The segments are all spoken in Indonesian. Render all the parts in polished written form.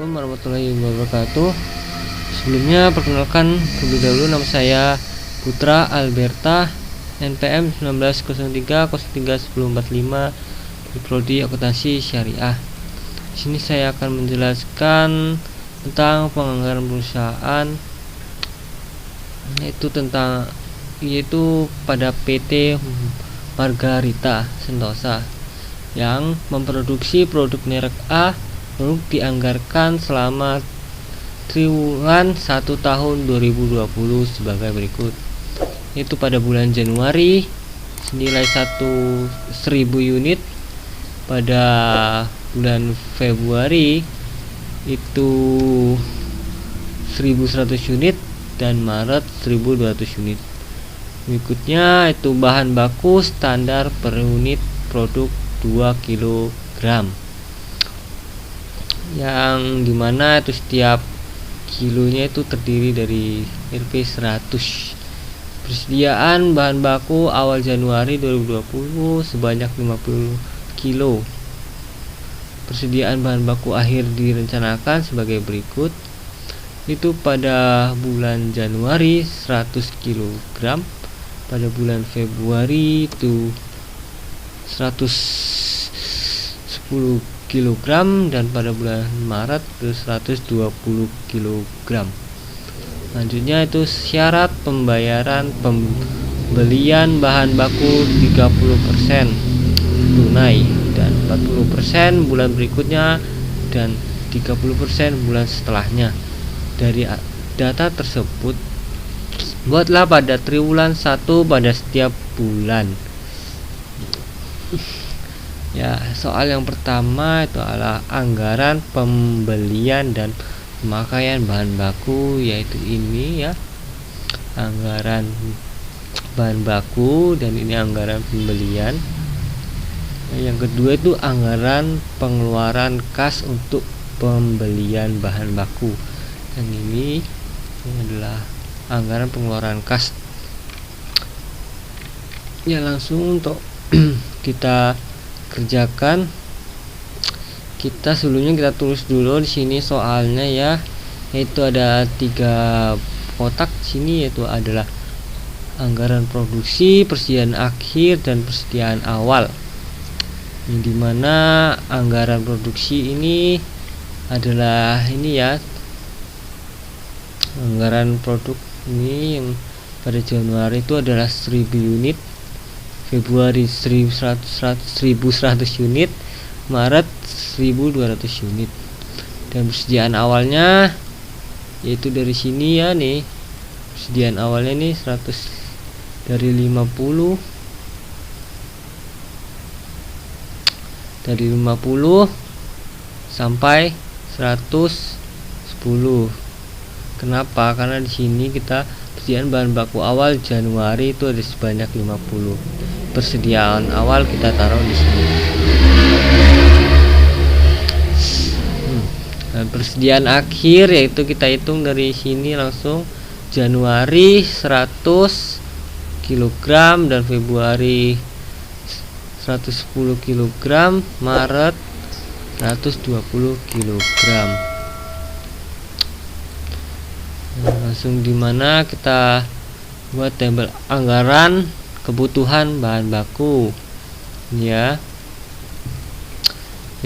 Assalamualaikum warahmatullahi wabarakatuh. Sebelumnya perkenalkan terlebih dahulu, nama saya Putra Alberta, NPM 1903031045 di Prodi Akuntansi Syariah. Di sini saya akan menjelaskan tentang penganggaran perusahaan, yaitu pada PT Margarita Sentosa yang memproduksi produk merek A. Produk dianggarkan selama triwulan 1 tahun 2020 sebagai berikut, yaitu pada bulan Januari senilai 1000 unit, pada bulan Februari itu 1100 unit, dan Maret 1200 unit. Berikutnya itu bahan baku standar per unit produk 2 kg, yang dimana itu setiap kilonya itu terdiri dari Rp 100. Persediaan bahan baku awal Januari 2020 sebanyak 50 kilo. Persediaan bahan baku akhir direncanakan sebagai berikut, itu pada bulan Januari 100 kg, pada bulan Februari itu 110 kg, dan pada bulan Maret itu 120 kg. Selanjutnya itu syarat pembayaran pembelian bahan baku 30% tunai dan 40% bulan berikutnya dan 30% bulan setelahnya. Dari data tersebut, buatlah pada triwulan 1 pada setiap bulan. Ya, soal yang pertama itu adalah anggaran pembelian dan pemakaian bahan baku, yaitu ini ya, anggaran bahan baku, dan ini anggaran pembelian. Yang kedua itu anggaran pengeluaran kas untuk pembelian bahan baku, dan ini adalah anggaran pengeluaran kas. Ya, langsung untuk kita kerjakan. Sebelumnya kita tulis dulu di sini soalnya ya, yaitu ada 3 kotak sini, yaitu adalah anggaran produksi, persediaan akhir, dan persediaan awal. Yang dimana anggaran produksi ini adalah ini ya, anggaran produk ini yang pada Januari itu adalah 1000 unit, Februari 1100 unit, Maret 1200 unit. Dan persediaan awalnya yaitu dari sini ya nih, persediaan awalnya nih 100 dari 50 sampai 110. Kenapa? Karena di sini kita persediaan bahan baku awal Januari itu ada sebanyak 50. Persediaan awal kita taruh di sini. Dan persediaan akhir yaitu kita hitung dari sini langsung, Januari 100 kg, dan Februari 110 kg, Maret 120 kg. Langsung dimana kita buat tabel anggaran kebutuhan bahan baku ya,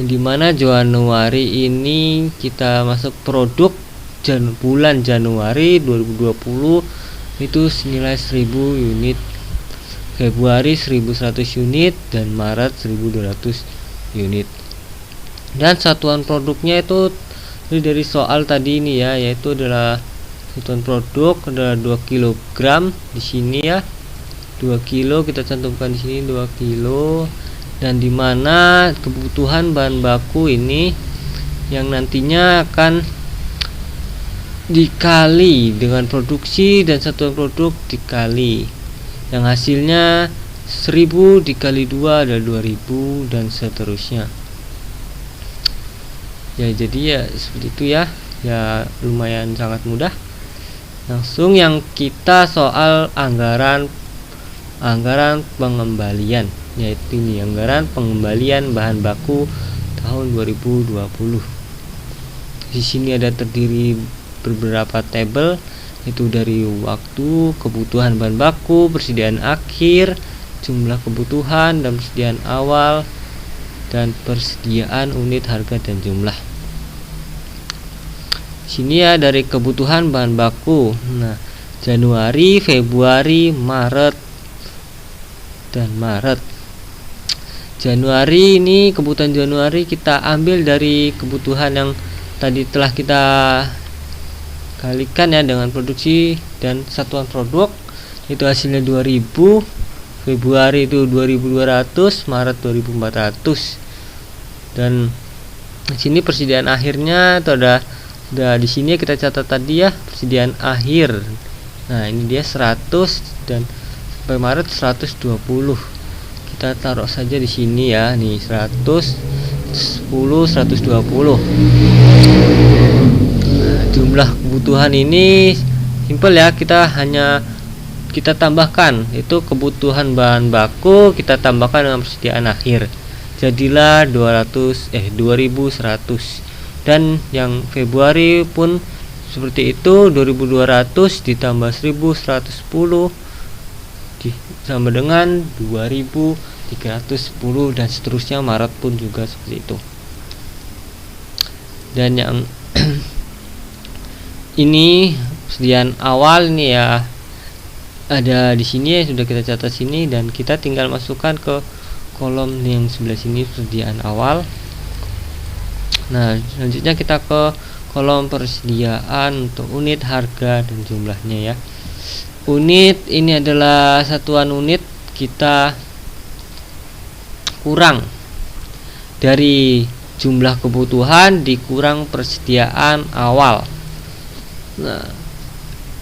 yang dimana Januari ini kita masuk produk bulan Januari 2020 itu senilai 1000 unit, Februari 1100 unit, dan Maret 1200 unit. Dan satuan produknya itu dari soal tadi ini ya, yaitu adalah satuan produk adalah 2 kg di sini ya. 2 kilo kita cantumkan di sini 2 kilo, dan dimana kebutuhan bahan baku ini yang nantinya akan dikali dengan produksi dan satuan produk dikali, yang hasilnya 1000 dikali 2 adalah 2000, dan seterusnya ya. Jadi ya seperti itu ya, lumayan sangat mudah. Langsung yang kita soal anggaran pengembalian, yaitu ini anggaran pengembalian bahan baku tahun 2020. Di Di sini ada terdiri beberapa tabel, itu dari waktu, kebutuhan bahan baku, persediaan akhir, jumlah kebutuhan dan persediaan awal, dan persediaan unit harga dan jumlah. Sini ya dari kebutuhan bahan baku. Nah, Januari, Februari, Maret dan Maret. Januari ini kebutuhan Januari kita ambil dari kebutuhan yang tadi telah kita kalikan ya dengan produksi dan satuan produk, itu hasilnya 2000. Februari itu 2200, Maret 2400. Dan di sini persediaan akhirnya itu ada di sini kita catat tadi ya, persediaan akhir. Nah, ini dia 100 dan sampai Maret 120. Kita taruh saja di sini ya, nih 110, 120. Nah, jumlah kebutuhan ini simpel ya, kita tambahkan itu kebutuhan bahan baku, kita tambahkan dengan persediaan akhir, jadilah 2100. Dan yang Februari pun seperti itu, 2200 ditambah 1110 sama dengan 2310, dan seterusnya. Maret pun juga seperti itu. Dan yang ini persediaan awal nih ya, ada di sini ya, sudah kita catat sini, dan kita tinggal masukkan ke kolom yang sebelah sini, persediaan awal. Nah, selanjutnya kita ke kolom persediaan untuk unit harga dan jumlahnya ya. Unit ini adalah satuan unit, kita kurang dari jumlah kebutuhan dikurang persediaan awal. Nah,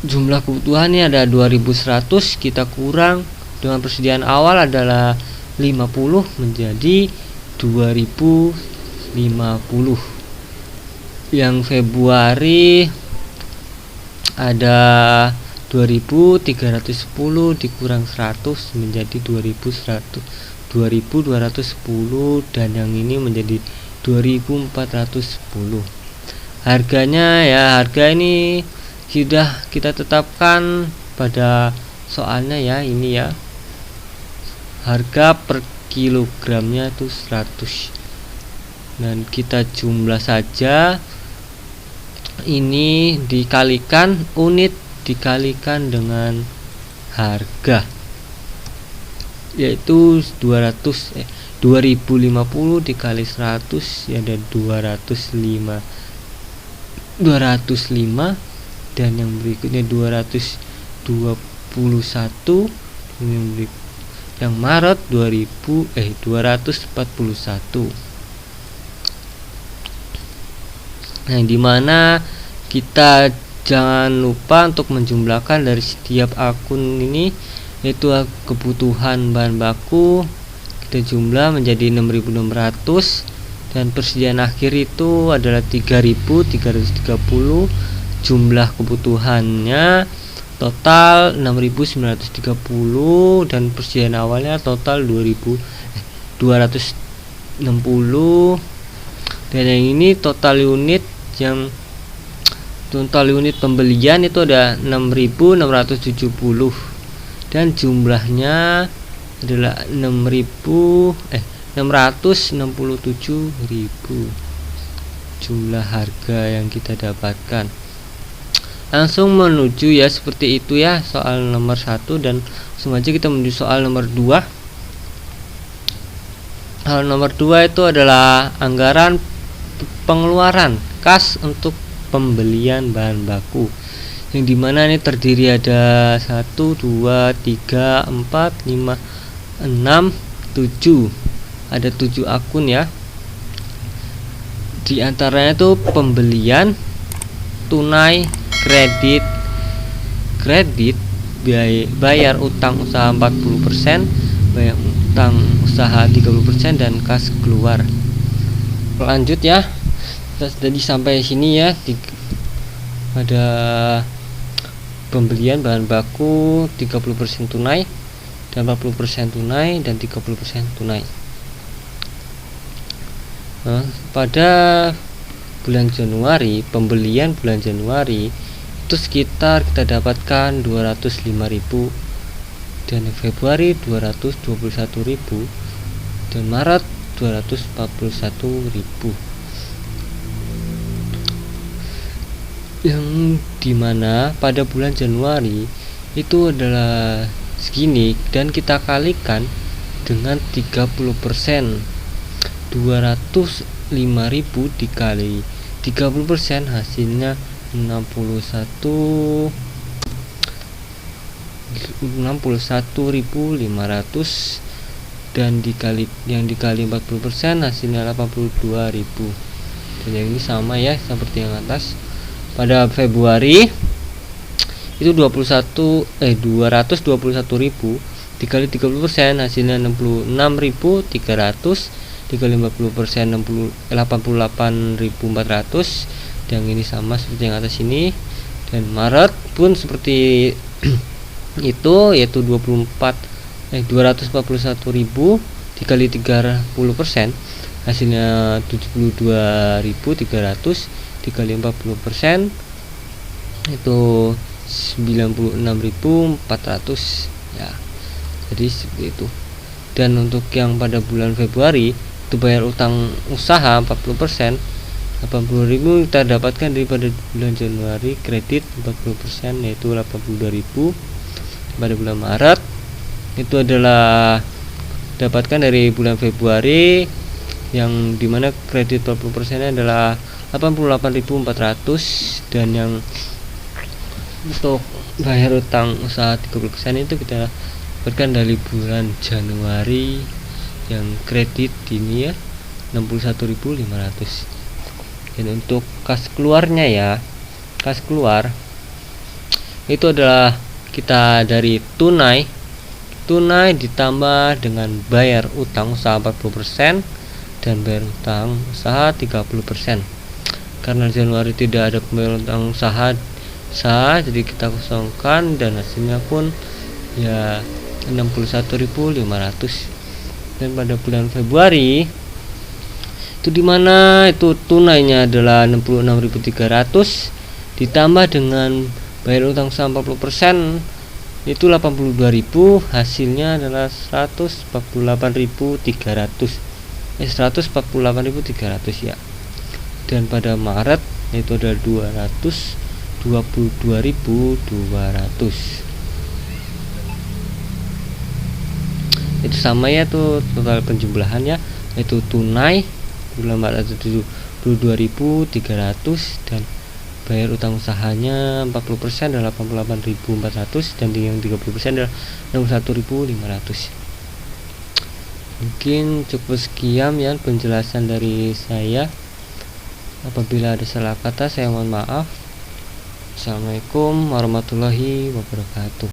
jumlah kebutuhan ini ada 2100, kita kurang dengan persediaan awal adalah 50 menjadi 2050. Yang Februari ada 2310 dikurang 100 menjadi 2210, dan yang ini menjadi 2410. Harganya ya, harga ini sudah kita tetapkan pada soalnya ya, ini ya, harga per kilogramnya itu 100, dan kita jumlah saja, ini dikalikan unit dikalikan dengan harga, yaitu 2050 dikali 100 ya ada 205, dan yang berikutnya 221, yang Maret 241. Nah, dimana kita jangan lupa untuk menjumlahkan dari setiap akun ini, yaitu kebutuhan bahan baku kita jumlah menjadi 6600, dan persediaan akhir itu adalah 3330. Jumlah kebutuhannya total 6930, dan persediaan awalnya total 2260. Dan yang ini total unit pembelian itu ada 6670, dan jumlahnya adalah 667.000 jumlah harga yang kita dapatkan. Langsung menuju ya, seperti itu ya soal nomor 1, dan langsung aja kita menuju soal nomor 2. Soal nomor 2 itu adalah anggaran pengeluaran kas untuk pembelian bahan baku, yang dimana ini terdiri ada 1, 2, 3, 4, 5, 6, 7. Ada 7 akun ya. Di antaranya itu pembelian, tunai, kredit, bayar utang usaha 40%, bayar utang usaha 30%, dan kas keluar. Lanjut ya, kita sudah sampai sini ya, pada pembelian bahan baku 30% tunai, dan 40% tunai, dan 30% tunai. Nah, pada bulan Januari, pembelian bulan Januari itu sekitar kita dapatkan 205.000, dan Februari 221.000, dan Maret 241.000, yang dimana pada bulan Januari itu adalah segini, dan kita kalikan dengan 30%. 205.000 dikali 30% hasilnya 61.500, dan yang dikali 40% hasilnya 82.000. Dan yang ini sama ya seperti yang atas. Pada Februari itu 221.000 dikali 30% hasilnya 66.300, dikali 40% 88.400, yang ini sama seperti yang atas ini. Dan Maret pun seperti itu, yaitu 241.000 dikali 30% hasilnya 72.300, dikali 40% itu 96.400 ya. Jadi seperti itu. Dan untuk yang pada bulan Februari itu bayar utang usaha 40%, 80.000 kita dapatkan daripada bulan Januari, kredit 40% yaitu 82.000. Pada bulan Maret itu adalah dapatkan dari bulan Februari, yang dimana kredit 40% adalah 88.400, dan yang untuk bayar utang usaha 30% itu kita dapatkan dari bulan Januari, yang kredit ini ya 61.500. Dan untuk kas keluarnya ya, kas keluar itu adalah kita dari tunai ditambah dengan bayar utang usaha 40% dan bayar utang usaha 30%. Karena Januari tidak ada pembayaran utang usaha, jadi kita kosongkan, dan hasilnya pun ya 61.500. Dan pada bulan Februari itu dimana itu tunainya adalah 66.300 ditambah dengan bayar utang usaha 40% itu 82.000, hasilnya adalah 148.300 ya. Dan pada Maret itu ada 222.200. Itu sama ya tuh total penjumlahannya, yaitu tunai bulan Maret itu 22.300, dan bayar utang usahanya 40% adalah 88.400, dan yang 30% adalah 61.500. Mungkin cukup sekian ya penjelasan dari saya. Apabila ada salah kata saya mohon maaf. Assalamualaikum warahmatullahi wabarakatuh.